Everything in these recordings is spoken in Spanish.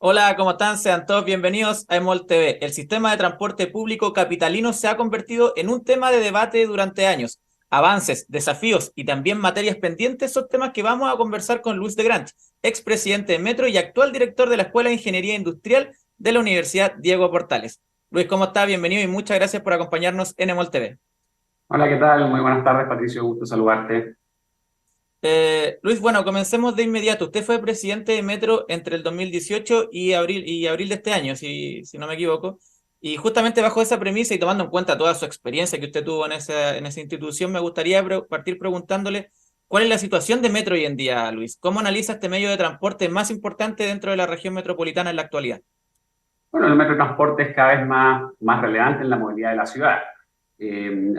Hola, ¿cómo están? Sean todos bienvenidos a EMOL TV. El sistema de transporte público capitalino se ha convertido en un tema de debate durante años. Avances, desafíos y también materias pendientes son temas que vamos a conversar con Luis de Granch, expresidente de Metro y actual director de la Escuela de Ingeniería Industrial de la Universidad Diego Portales. Luis, ¿cómo está? Bienvenido y muchas gracias por acompañarnos en EMOL TV. Hola, ¿qué tal? Muy buenas tardes, Patricio. Gusto saludarte. Luis, bueno, comencemos de inmediato. Usted fue presidente de Metro entre el 2018 y abril de este año, si no me equivoco. Y justamente bajo esa premisa y tomando en cuenta toda su experiencia que usted tuvo en esa institución, me gustaría partir preguntándole cuál es la situación de Metro hoy en día, Luis. ¿Cómo analiza este medio de transporte más importante dentro de la región metropolitana en la actualidad? Bueno, el metro de transporte es cada vez más relevante en la movilidad de la ciudad.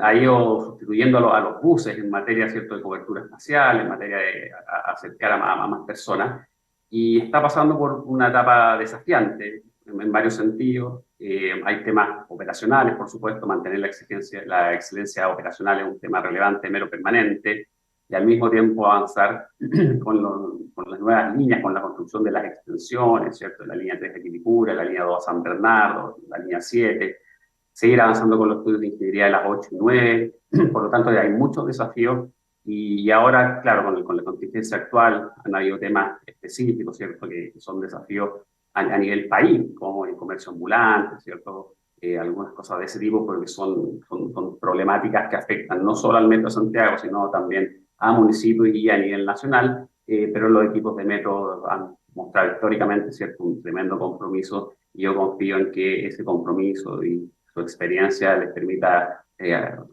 Ha ido sustituyendo a los buses en materia, ¿cierto?, de cobertura espacial, en materia de acercar a más personas, y está pasando por una etapa desafiante en varios sentidos. Hay temas operacionales, por supuesto, mantener la excelencia operacional es un tema relevante, mero permanente, y al mismo tiempo avanzar con las nuevas líneas, con la construcción de las extensiones, ¿cierto? La línea 3 de Quilicura, la línea 2 a San Bernardo, la línea 7, seguir avanzando con los estudios de ingeniería de las 8 y 9. Por lo tanto, hay muchos desafíos y ahora, claro, con la contingencia actual han habido temas específicos, ¿cierto? Que son desafíos a nivel país, como el comercio ambulante, ¿cierto? Algunas cosas de ese tipo, porque son problemáticas que afectan no solo al Metro de Santiago, sino también a municipios y a nivel nacional, pero los equipos de Metro han mostrado históricamente, ¿cierto?, un tremendo compromiso y yo confío en que ese compromiso y su experiencia les permita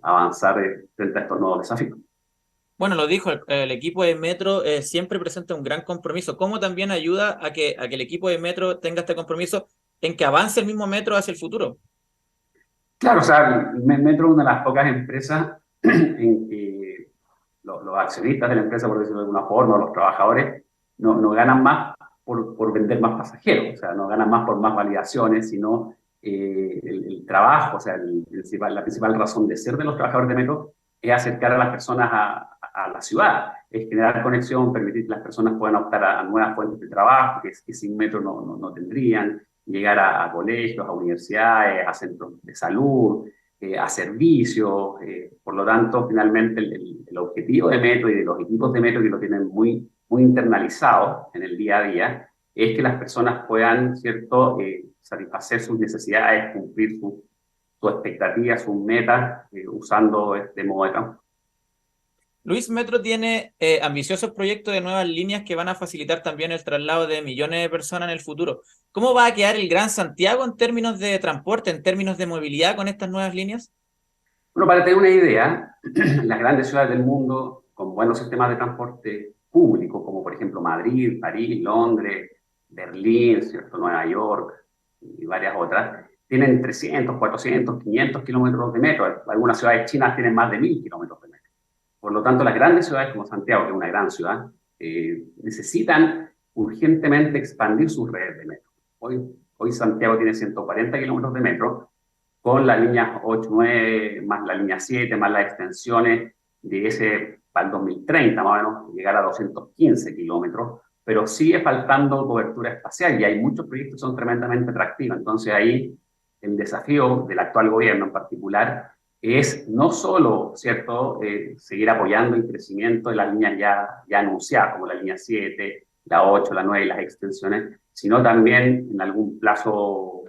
avanzar frente a estos nuevos desafíos. Bueno, lo dijo, el equipo de Metro siempre presenta un gran compromiso. ¿Cómo también ayuda a que el equipo de Metro tenga este compromiso en que avance el mismo Metro hacia el futuro? Claro, o sea, Metro es una de las pocas empresas en que los accionistas de la empresa, por decirlo de alguna forma, o los trabajadores, no ganan más por vender más pasajeros, o sea, no ganan más por más validaciones, sino el trabajo, o sea, la principal razón de ser de los trabajadores de Metro es acercar a las personas a la ciudad, es generar conexión, permitir que las personas puedan optar a nuevas fuentes de trabajo que sin Metro no tendrían, llegar a colegios, a universidades, a centros de salud, a servicios. Por lo tanto, finalmente el objetivo de Metro y de los equipos de Metro que lo tienen muy internalizado en el día a día es que las personas puedan, ¿cierto?, satisfacer sus necesidades, cumplir sus expectativas, sus metas, usando este modo de transporte. Luis, Metro tiene ambiciosos proyectos de nuevas líneas que van a facilitar también el traslado de millones de personas en el futuro. ¿Cómo va a quedar el Gran Santiago en términos de transporte, en términos de movilidad con estas nuevas líneas? Bueno, para tener una idea, las grandes ciudades del mundo con buenos sistemas de transporte público, como por ejemplo Madrid, París, Londres, Berlín, ¿cierto?, Nueva York y varias otras, tienen 300, 400, 500 kilómetros de metro. Algunas ciudades chinas tienen más de 1000 kilómetros de metro. Por lo tanto, las grandes ciudades como Santiago, que es una gran ciudad, necesitan urgentemente expandir sus redes de metro. Hoy Santiago tiene 140 kilómetros de metro, con las líneas 8, 9, más la línea 7, más las extensiones de ese para el 2030, más o menos, llegar a 215 kilómetros, pero sigue faltando cobertura espacial y hay muchos proyectos que son tremendamente atractivos. Entonces ahí el desafío del actual gobierno en particular es no solo, ¿cierto?, seguir apoyando el crecimiento de las líneas ya anunciadas, como la línea 7, la 8, la 9 y las extensiones, sino también en algún plazo,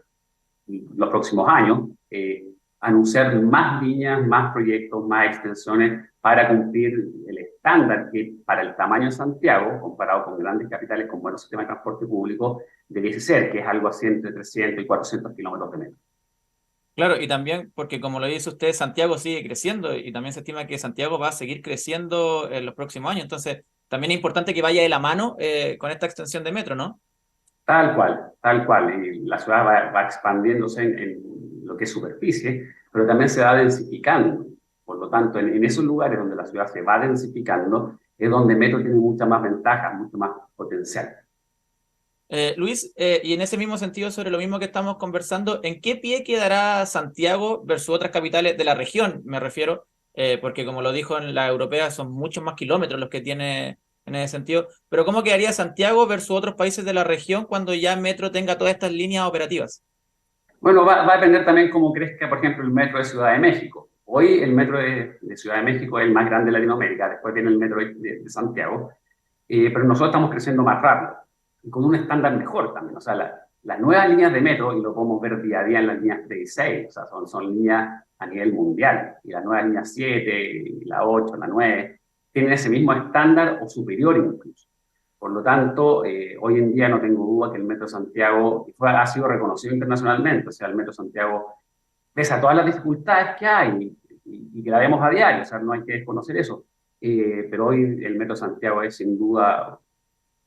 los próximos años, anunciar más líneas, más proyectos, más extensiones para cumplir el estándar que para el tamaño de Santiago, comparado con grandes capitales con buenos sistemas de transporte público, debiese ser, que es algo así entre 300 y 400 kilómetros de metro. Claro, y también porque como lo dice usted, Santiago sigue creciendo y también se estima que Santiago va a seguir creciendo en los próximos años. Entonces, también es importante que vaya de la mano con esta extensión de metro, ¿no? Tal cual, tal cual. Y la ciudad va expandiéndose en lo que es superficie, pero también se va densificando. Por lo tanto, en esos lugares donde la ciudad se va densificando, es donde Metro tiene muchas más ventajas, mucho más potencial. Luis, y en ese mismo sentido, sobre lo mismo que estamos conversando, ¿en qué pie quedará Santiago versus otras capitales de la región? Me refiero, porque como lo dijo en la europea, son muchos más kilómetros los que tiene en ese sentido. Pero ¿cómo quedaría Santiago versus otros países de la región cuando ya Metro tenga todas estas líneas operativas? Bueno, va a depender también cómo crezca, por ejemplo, el metro de Ciudad de México. Hoy el metro de Ciudad de México es el más grande de Latinoamérica, después viene el metro de Santiago, pero nosotros estamos creciendo más rápido y con un estándar mejor también. O sea, las nuevas líneas de metro, y lo podemos ver día a día en las líneas 3 y 6, o sea, son líneas a nivel mundial, y las nuevas líneas 7, y la 8, la 9, tienen ese mismo estándar o superior incluso. Por lo tanto, hoy en día no tengo duda que el Metro de Santiago ha sido reconocido internacionalmente. O sea, el Metro de Santiago, pese a todas las dificultades que hay y que la vemos a diario, o sea, no hay que desconocer eso, pero hoy el Metro de Santiago es sin duda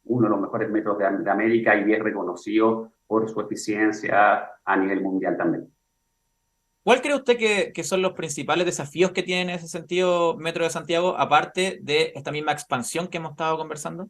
uno de los mejores metros de América y es reconocido por su eficiencia a nivel mundial también. ¿Cuál cree usted que son los principales desafíos que tiene en ese sentido Metro de Santiago, aparte de esta misma expansión que hemos estado conversando?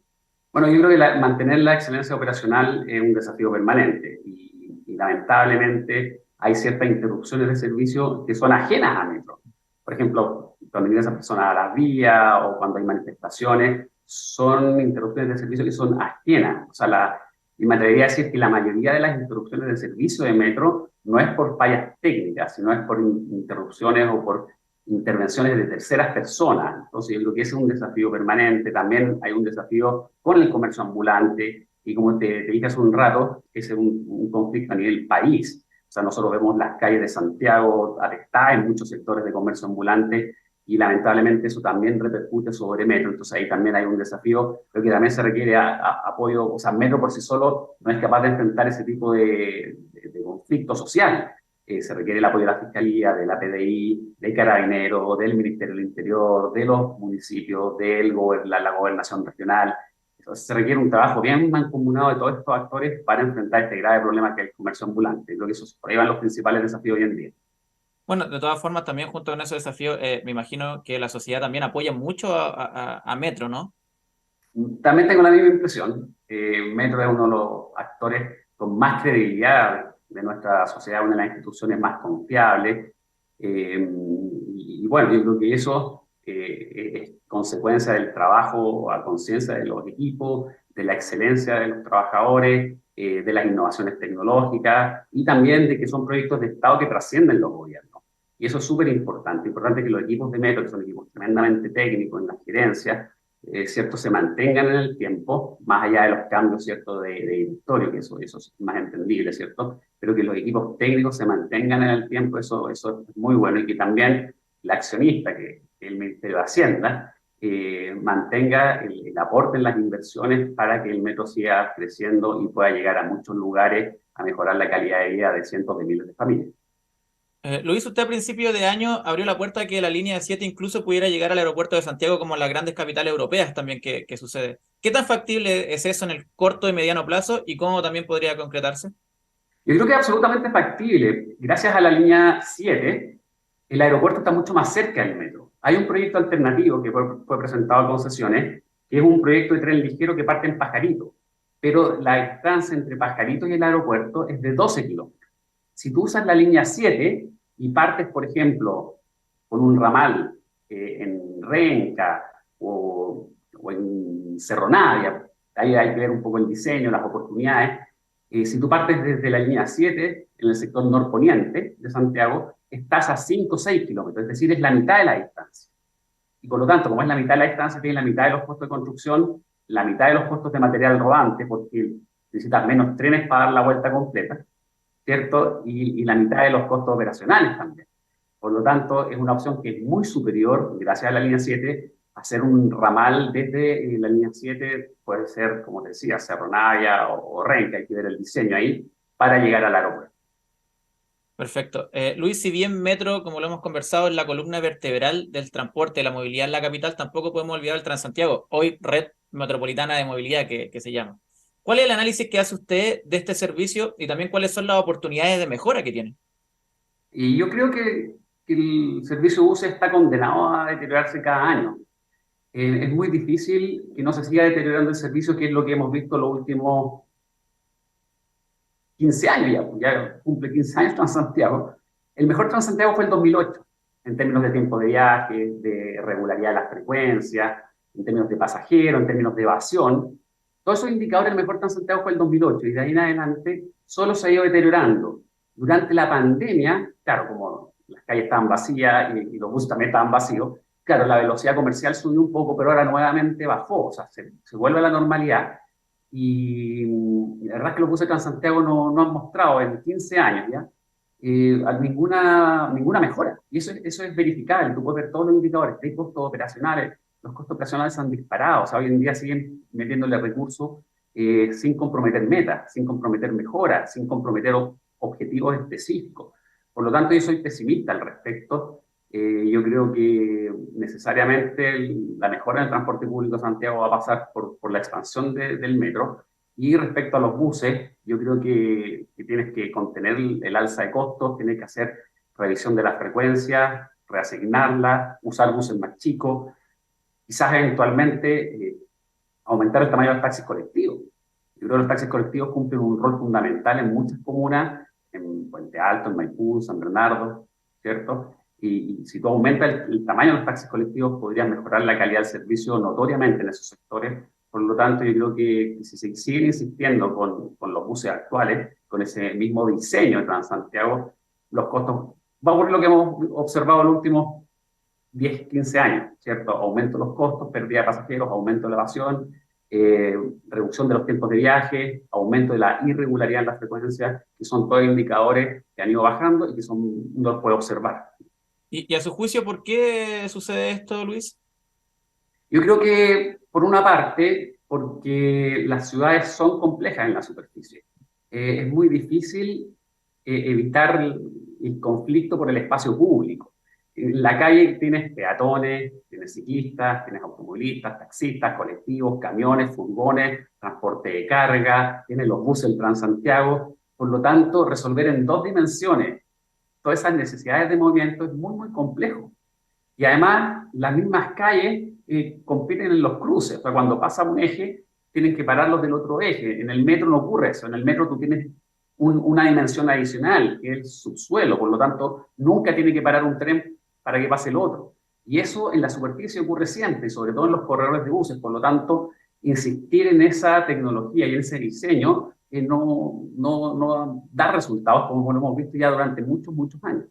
Bueno, yo creo que mantener la excelencia operacional es un desafío permanente y lamentablemente hay ciertas interrupciones de servicio que son ajenas a Metro. Por ejemplo, cuando ingresan personas a las vías o cuando hay manifestaciones, son interrupciones de servicio que son ajenas. O sea, y me atrevería a decir que la mayoría de las interrupciones de servicio de Metro no es por fallas técnicas, sino es por interrupciones o por intervenciones de terceras personas. Entonces, yo creo que ese es un desafío permanente. También hay un desafío con el comercio ambulante y como te dije hace un rato, ese es un conflicto a nivel país. O sea, nosotros vemos las calles de Santiago atestadas en muchos sectores de comercio ambulante y lamentablemente eso también repercute sobre Metro. Entonces ahí también hay un desafío, pero que también se requiere apoyo. O sea, Metro por sí solo no es capaz de enfrentar ese tipo de conflicto social. Se requiere el apoyo de la Fiscalía, de la PDI, de Carabineros, del Ministerio del Interior, de los municipios, la gobernación regional. Entonces, se requiere un trabajo bien mancomunado de todos estos actores para enfrentar este grave problema que es el comercio ambulante. Creo que esos por ahí van los principales desafíos hoy en día. Bueno, de todas formas, también junto con esos desafíos, me imagino que la sociedad también apoya mucho a Metro, ¿no? También tengo la misma impresión. Metro es uno de los actores con más credibilidad de nuestra sociedad, una de las instituciones más confiables. Y bueno, yo creo que eso es consecuencia del trabajo a conciencia de los equipos, de la excelencia de los trabajadores, de las innovaciones tecnológicas y también de que son proyectos de Estado que trascienden los gobiernos. Y eso es súper importante. Importante que los equipos de Metro, que son equipos tremendamente técnicos en la gerencia, ¿cierto? Se mantengan en el tiempo, más allá de los cambios, ¿cierto? De directorio, que eso es más entendible, ¿cierto? Pero que los equipos técnicos se mantengan en el tiempo, eso es muy bueno. Y que también la accionista, que es el Ministerio de Hacienda, mantenga el aporte en las inversiones para que el metro siga creciendo y pueda llegar a muchos lugares a mejorar la calidad de vida de cientos de miles de familias. Lo hizo usted a principio de año, abrió la puerta a que la línea 7 incluso pudiera llegar al aeropuerto de Santiago como en las grandes capitales europeas también que sucede. ¿Qué tan factible es eso en el corto y mediano plazo y cómo también podría concretarse? Yo creo que es absolutamente factible. Gracias a la línea 7, el aeropuerto está mucho más cerca del metro. Hay un proyecto alternativo que fue presentado a concesiones, que es un proyecto de tren ligero que parte en Pajarito, pero la distancia entre Pajarito y el aeropuerto es de 12 kilómetros. Si tú usas la línea 7 y partes, por ejemplo, con un ramal en Renca o en Cerro Navia, ahí hay que ver un poco el diseño, las oportunidades. Si tú partes desde la línea 7, en el sector norponiente de Santiago, estás a 5 o 6 kilómetros, es decir, es la mitad de la distancia. Y por lo tanto, como es la mitad de la distancia, tienes la mitad de los costos de construcción, la mitad de los costos de material rodante, porque necesitas menos trenes para dar la vuelta completa, ¿cierto? Y la mitad de los costos operacionales también. Por lo tanto, es una opción que es muy superior, gracias a la línea 7, hacer un ramal desde la línea 7, puede ser, como te decía, Cerro Navia o Renca, hay que ver el diseño ahí, para llegar al aeropuerto. Perfecto. Luis, si bien Metro, como lo hemos conversado, es la columna vertebral del transporte, de la movilidad en la capital, tampoco podemos olvidar el Transantiago, hoy Red Metropolitana de Movilidad que se llama. ¿Cuál es el análisis que hace usted de este servicio y también cuáles son las oportunidades de mejora que tiene? Y yo creo que el servicio UCE está condenado a deteriorarse cada año. Es muy difícil que no se siga deteriorando el servicio, que es lo que hemos visto los últimos 15 años ya cumple 15 años Transantiago. El mejor Transantiago fue el 2008, en términos de tiempo de viaje, de regularidad de las frecuencias, en términos de pasajeros, en términos de evasión. Todos esos indicadores, el mejor Transantiago fue el 2008 y de ahí en adelante solo se ha ido deteriorando. Durante la pandemia, claro, como las calles estaban vacías y los buses también estaban vacíos, claro, la velocidad comercial subió un poco, pero ahora nuevamente bajó, o sea, se vuelve a la normalidad. Y la verdad es que los buses de Transantiago no han mostrado en 15 años ya ninguna mejora. Y eso es verificable. Tú puedes ver todos los indicadores, hay costos operacionales. Los costos operacionales se han disparado. O sea, hoy en día siguen metiéndole recursos sin comprometer metas, sin comprometer mejoras, sin comprometer objetivos específicos. Por lo tanto, yo soy pesimista al respecto. Yo creo que necesariamente la mejora en el transporte público de Santiago va a pasar por la expansión del metro. Y respecto a los buses, yo creo que tienes que contener el alza de costos, tienes que hacer revisión de las frecuencias, reasignarlas, usar buses más chicos, quizás eventualmente aumentar el tamaño de los taxis colectivos. Yo creo que los taxis colectivos cumplen un rol fundamental en muchas comunas, en Puente Alto, en Maipú, San Bernardo, ¿cierto? Y si tú aumentas el tamaño de los taxis colectivos, podrías mejorar la calidad del servicio notoriamente en esos sectores. Por lo tanto, yo creo que si se sigue insistiendo con los buses actuales, con ese mismo diseño de Transantiago, los costos, va a ocurrir lo que hemos observado en los últimos 10, 15 años, ¿cierto? Aumento de los costos, pérdida de pasajeros, aumento de la evasión, reducción de los tiempos de viaje, aumento de la irregularidad en las frecuencias, que son todos indicadores que han ido bajando y que uno los puede observar. Y a su juicio, ¿por qué sucede esto, Luis? Yo creo que, por una parte, porque las ciudades son complejas en la superficie. Es muy difícil evitar el conflicto por el espacio público. En la calle tienes peatones, tienes ciclistas, tienes automovilistas, taxistas, colectivos, camiones, furgones, transporte de carga, tienes los buses del Transantiago. Por lo tanto, resolver en dos dimensiones todas esas necesidades de movimiento es muy, muy complejo. Y además, las mismas calles compiten en los cruces. O sea, cuando pasa un eje, tienen que pararlos del otro eje. En el metro no ocurre eso. En el metro tú tienes una dimensión adicional, que es el subsuelo. Por lo tanto, nunca tiene que parar un tren para que pase el otro. Y eso en la superficie ocurre siempre, sobre todo en los corredores de buses. Por lo tanto, insistir en esa tecnología y en ese diseño no da resultados, como lo hemos visto ya durante muchos, muchos años.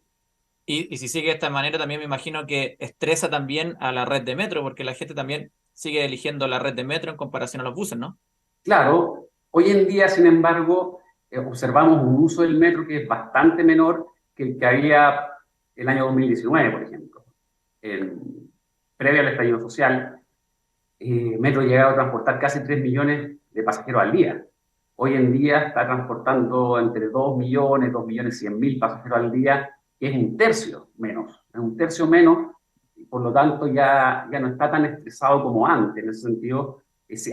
Y si sigue de esta manera, también me imagino que estresa también a la red de metro, porque la gente también sigue eligiendo la red de metro en comparación a los buses, ¿no? Claro, hoy en día, sin embargo, observamos un uso del metro que es bastante menor que el que había el año 2019, por ejemplo. Previo al estallido social, Metro ha llegado a transportar casi 3 millones de pasajeros al día. Hoy en día está transportando entre 2 millones, 2 millones 100 mil pasajeros al día, que es un tercio menos, y por lo tanto ya no está tan estresado como antes. En ese sentido,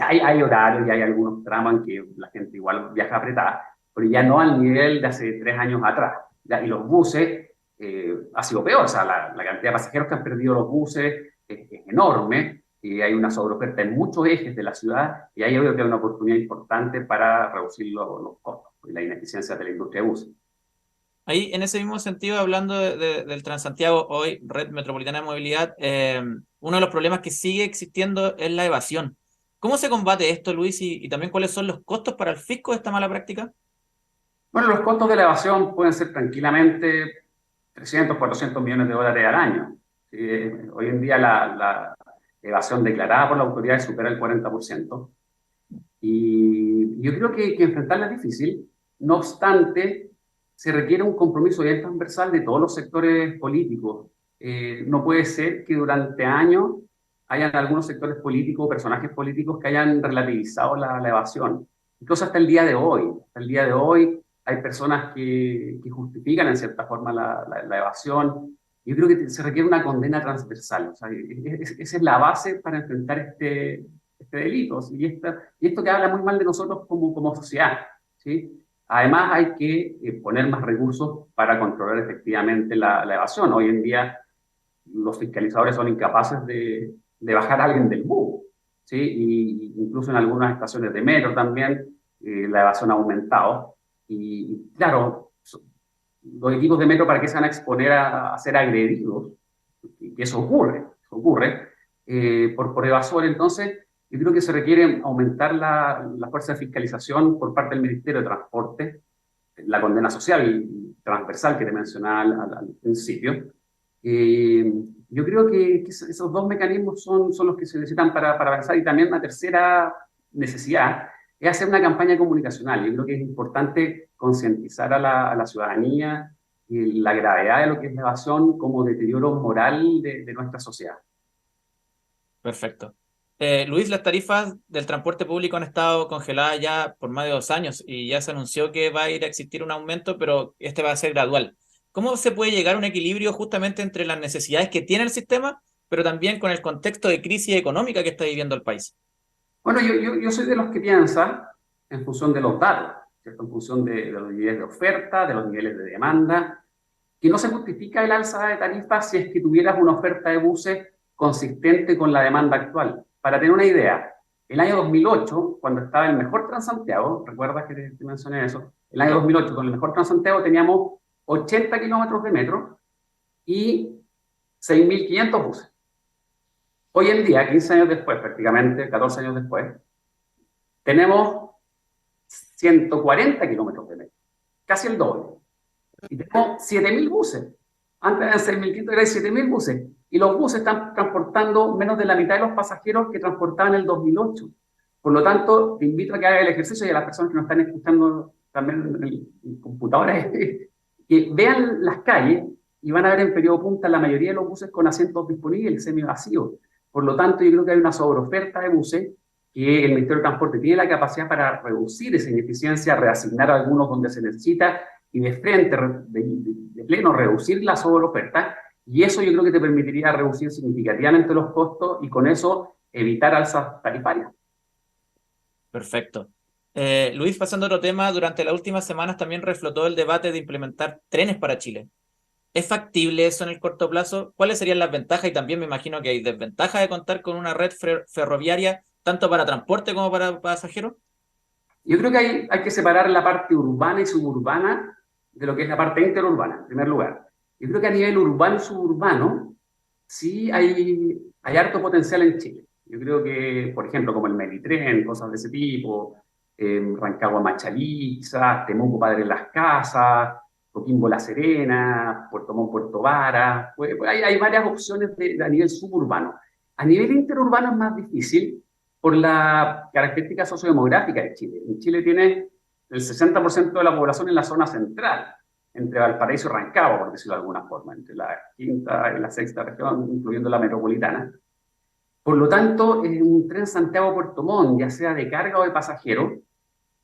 hay horarios y hay algunos tramos en que la gente igual viaja apretada, pero ya no al nivel de hace 3 años atrás. Y los buses ha sido peor, o sea, la cantidad de pasajeros que han perdido los buses es enorme y hay una sobreoferta en muchos ejes de la ciudad y ahí veo que hay una oportunidad importante para reducir los costos y la ineficiencia de la industria de buses. Ahí, en ese mismo sentido, hablando del Transantiago, hoy, Red Metropolitana de Movilidad, uno de los problemas que sigue existiendo es la evasión. ¿Cómo se combate esto, Luis? Y también cuáles son los costos para el fisco de esta mala práctica. Bueno, los costos de la evasión pueden ser tranquilamente 300, 400 millones de dólares al año. Hoy en día la evasión declarada por la autoridad supera el 40%. Y yo creo que enfrentarla es difícil. No obstante, se requiere un compromiso bien transversal de todos los sectores políticos. No puede ser que durante años hayan algunos sectores políticos, personajes políticos que hayan relativizado la evasión. Incluso hasta el día de hoy. Hasta el día de hoy hay personas que justifican en cierta forma la evasión. Yo creo que se requiere una condena transversal. O sea, esa es la base para enfrentar este delito. Y esto que habla muy mal de nosotros como sociedad. ¿Sí? Además, hay que poner más recursos para controlar efectivamente la evasión. Hoy en día, los fiscalizadores son incapaces de bajar a alguien del bus. ¿Sí? Y incluso en algunas estaciones de metro también la evasión ha aumentado. Y claro, los equipos de metro, ¿para qué se van a exponer a ser agredidos? Que eso ocurre, eso ocurre. por evasor. Entonces, yo creo que se requiere aumentar la fuerza de fiscalización por parte del Ministerio de Transporte, la condena social transversal que te mencionaba al principio. Eh, yo creo que esos dos mecanismos son los que se necesitan para avanzar. Y también una tercera necesidad es hacer una campaña comunicacional. Yo creo que es importante concientizar a la ciudadanía y la gravedad de lo que es la evasión como deterioro moral de nuestra sociedad. Perfecto. Luis, las tarifas del transporte público han estado congeladas ya por más de 2 años y ya se anunció que va a ir a existir un aumento, pero este va a ser gradual. ¿Cómo se puede llegar a un equilibrio justamente entre las necesidades que tiene el sistema, pero también con el contexto de crisis económica que está viviendo el país? Bueno, yo soy de los que piensa en función de los datos, ¿cierto? En función de los niveles de oferta, de los niveles de demanda, que no se justifica el alza de tarifas si es que tuvieras una oferta de buses consistente con la demanda actual. Para tener una idea, el año 2008, cuando estaba el mejor Transantiago, ¿recuerdas que te mencioné eso? El año 2008, con el mejor Transantiago, teníamos 80 kilómetros de metro y 6.500 buses. Hoy en día, 15 años después, prácticamente 14 años después, tenemos 140 kilómetros de metro, casi el doble. Y tenemos 7.000 buses. Antes eran 6.500, eran 7.000 buses. Y los buses están transportando menos de la mitad de los pasajeros que transportaban en el 2008. Por lo tanto, te invito a que haga el ejercicio y a las personas que nos están escuchando también en el computador, que vean las calles y van a ver en periodo punta la mayoría de los buses con asientos disponibles, semivacíos. Por lo tanto, yo creo que hay una sobreoferta de buses que el Ministerio de Transporte tiene la capacidad para reducir esa ineficiencia, reasignar algunos donde se necesita y de frente, de pleno, reducir la sobreoferta. Y eso yo creo que te permitiría reducir significativamente los costos y con eso evitar alzas tarifarias. Perfecto. Luis, pasando a otro tema, durante las últimas semanas también reflotó el debate de implementar trenes para Chile. ¿Es factible eso en el corto plazo? ¿Cuáles serían las ventajas? Y también me imagino que hay desventajas de contar con una red ferroviaria, tanto para transporte como para pasajeros. Yo creo que hay que separar la parte urbana y suburbana de lo que es la parte interurbana, en primer lugar. Yo creo que a nivel urbano y suburbano sí hay harto potencial en Chile. Yo creo que, por ejemplo, como el Melitren, cosas de ese tipo, Rancagua Machalí, quizás Temuco Padre Las Casas, Coquimbo La Serena, Puerto Montt Puerto Vara, pues hay varias opciones a nivel suburbano. A nivel interurbano es más difícil por la característica sociodemográfica de Chile. En Chile tiene el 60% de la población en la zona central, entre Valparaíso y Rancagua, por decirlo de alguna forma, entre la quinta y la sexta región, incluyendo la metropolitana. Por lo tanto, un tren Santiago-Puerto Montt, ya sea de carga o de pasajeros,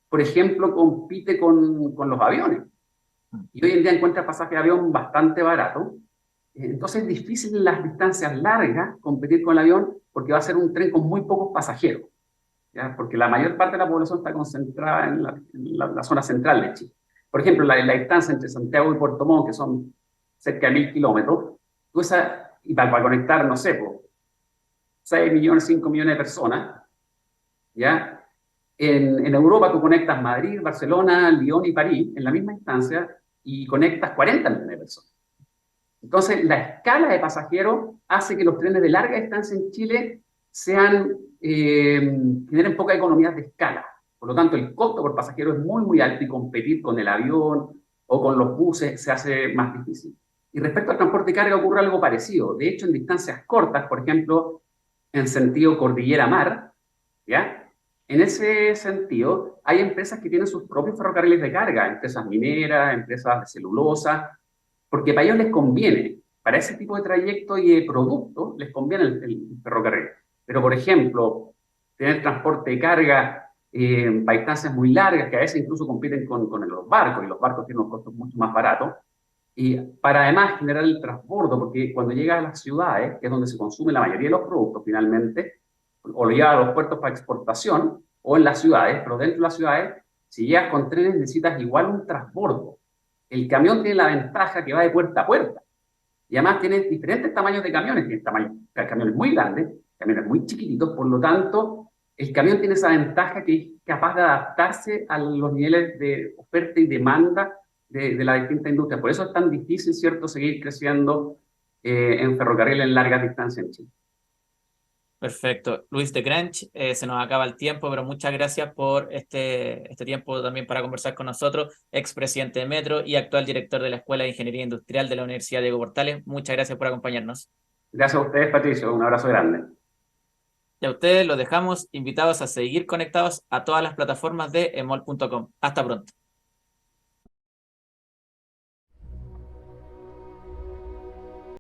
por ejemplo, compite con los aviones. Y hoy en día encuentra pasaje de avión bastante barato. Entonces es difícil en las distancias largas competir con el avión porque va a ser un tren con muy pocos pasajeros, ¿ya? Porque la mayor parte de la población está concentrada en la zona central de Chile. Por ejemplo, la distancia entre Santiago y Puerto Montt, que son cerca de 1.000 kilómetros, y para conectar, no sé, pues, 6 millones, 5 millones de personas, ¿ya? En Europa tú conectas Madrid, Barcelona, Lyon y París en la misma instancia y conectas 40 millones de personas. Entonces, la escala de pasajeros hace que los trenes de larga distancia en Chile generen poca economía de escala. Por lo tanto, el costo por pasajero es muy, muy alto y competir con el avión o con los buses se hace más difícil. Y respecto al transporte de carga ocurre algo parecido. De hecho, en distancias cortas, por ejemplo, en sentido cordillera-mar, ¿ya? En ese sentido, hay empresas que tienen sus propios ferrocarriles de carga, empresas mineras, empresas de celulosa, porque para ellos les conviene, para ese tipo de trayecto y de producto, les conviene el ferrocarril. Pero, por ejemplo, tener transporte de carga para distancias muy largas, que a veces incluso compiten con los barcos, y los barcos tienen unos costos mucho más baratos, y para además generar el transbordo, porque cuando llega a las ciudades, que es donde se consume la mayoría de los productos finalmente, o lo lleva a los puertos para exportación, o en las ciudades, pero dentro de las ciudades, si llegas con trenes necesitas igual un transbordo. El camión tiene la ventaja que va de puerta a puerta. Y además tiene diferentes tamaños de camiones. Tiene camiones muy grandes, camiones muy chiquititos. Por lo tanto, el camión tiene esa ventaja que es capaz de adaptarse a los niveles de oferta y demanda de la distinta industria. Por eso es tan difícil, ¿cierto?, seguir creciendo en ferrocarril en largas distancias en Chile. Perfecto. Luis de Granch, se nos acaba el tiempo, pero muchas gracias por este tiempo también para conversar con nosotros, expresidente de Metro y actual director de la Escuela de Ingeniería Industrial de la Universidad Diego Portales. Muchas gracias por acompañarnos. Gracias a ustedes, Patricio. Un abrazo grande. Y a ustedes los dejamos invitados a seguir conectados a todas las plataformas de emol.com. Hasta pronto.